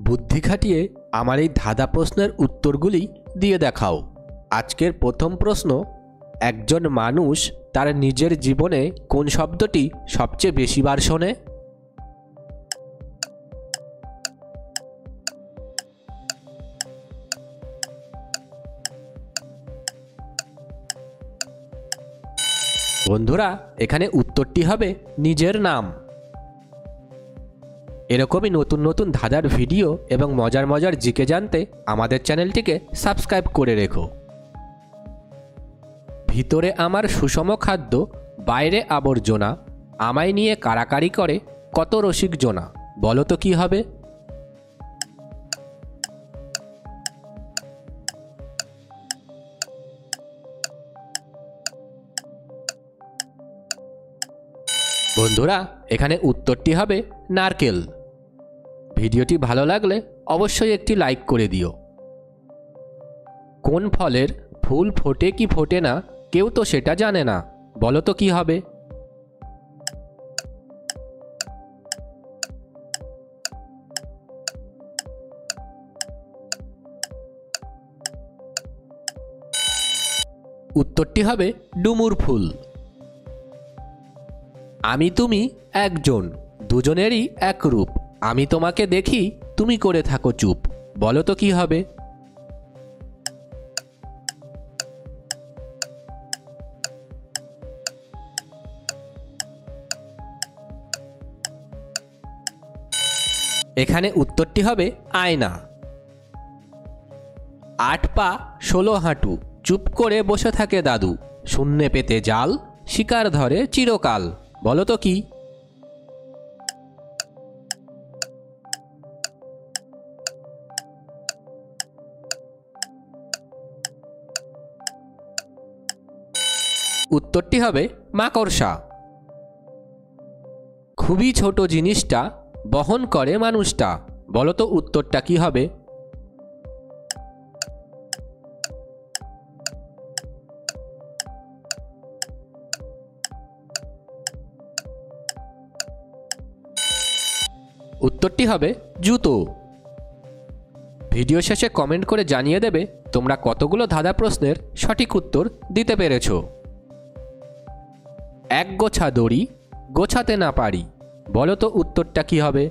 বুদ্ধি খাটিয়ে আমার এই ধাঁধা প্রশ্নের উত্তরগুলি দিয়ে দেখাও। আজকের প্রথম প্রশ্ন, একজন মানুষ তার নিজের জীবনে কোন শব্দটি সবচেয়ে বেশিবার শোনে? বন্ধুরা, এখানে উত্তরটি হবে নিজের নাম। এরকমই নতুন নতুন ধাঁধার ভিডিও এবং মজার মজার জিকে জানতে আমাদের চ্যানেলটিকে সাবস্ক্রাইব করে রেখো। ভিতরে আমার সুষম খাদ্য, বাইরে আবর্জনা, আমায় নিয়ে কাড়াকাড়ি করে কত রসিক জনা, বলো তো কি হবে? বন্ধুরা, এখানে উত্তরটি হবে নারকেল। ভিডিওটি ভালো লাগলে অবশ্যই একটি লাইক করে দিও। কোন ফলের ফুল ফোটে কি ফোটে না কেউ তো সেটা জানে না, বলো তো কি হবে? উত্তরটি হবে ডুমুর ফুল। আমি তুমি একজন, দুজনেরই এক রূপ, আমি তোমাকে দেখি তুমি করে থাকো চুপ, বলো তো কি হবে? এখানে উত্তরটি হবে আয়না। 8 পা 16 হাঁটু, চুপ করে বসে থাকে দাদু, শূন্যে পেতে জাল, শিকার ধরে চিরকাল, বলো তো কি? উত্তরটি হবে মাকড়সা। খুবই ছোট জিনিসটা বহন করে মানুষটা, বলো তো উত্তরটা কি হবে? উত্তরটি হবে জুতো। ভিডিও শেষে কমেন্ট করে জানিয়ে দেবে তোমরা কতগুলো ধাঁধা প্রশ্নের সঠিক উত্তর দিতে পেরেছো। এক গোছা দড়ি গোছাতে না পারি, বলো তো উত্তরটা কি হবে?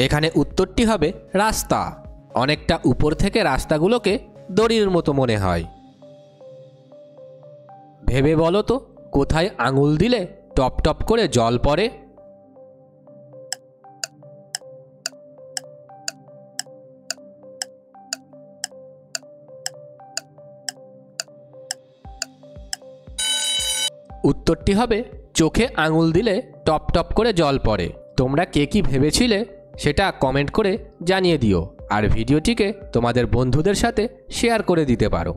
এখানে উত্তরটি হবে রাস্তা। অনেকটা উপর থেকে রাস্তাগুলোকে দড়ির মতো মনে হয়। ভেবে বলো তো, কোথায় আঙুল দিলে টপ টপ করে জল পড়ে? উত্তরটি হবে চোখে আঙুল দিলে টপ টপ করে জল পড়ে। তোমরা কে কি ভেবেছিলে সেটা কমেন্ট করে জানিয়ে দিও, আর ভিডিওটিকে তোমাদের বন্ধুদের সাথে শেয়ার করে দিতে পারো।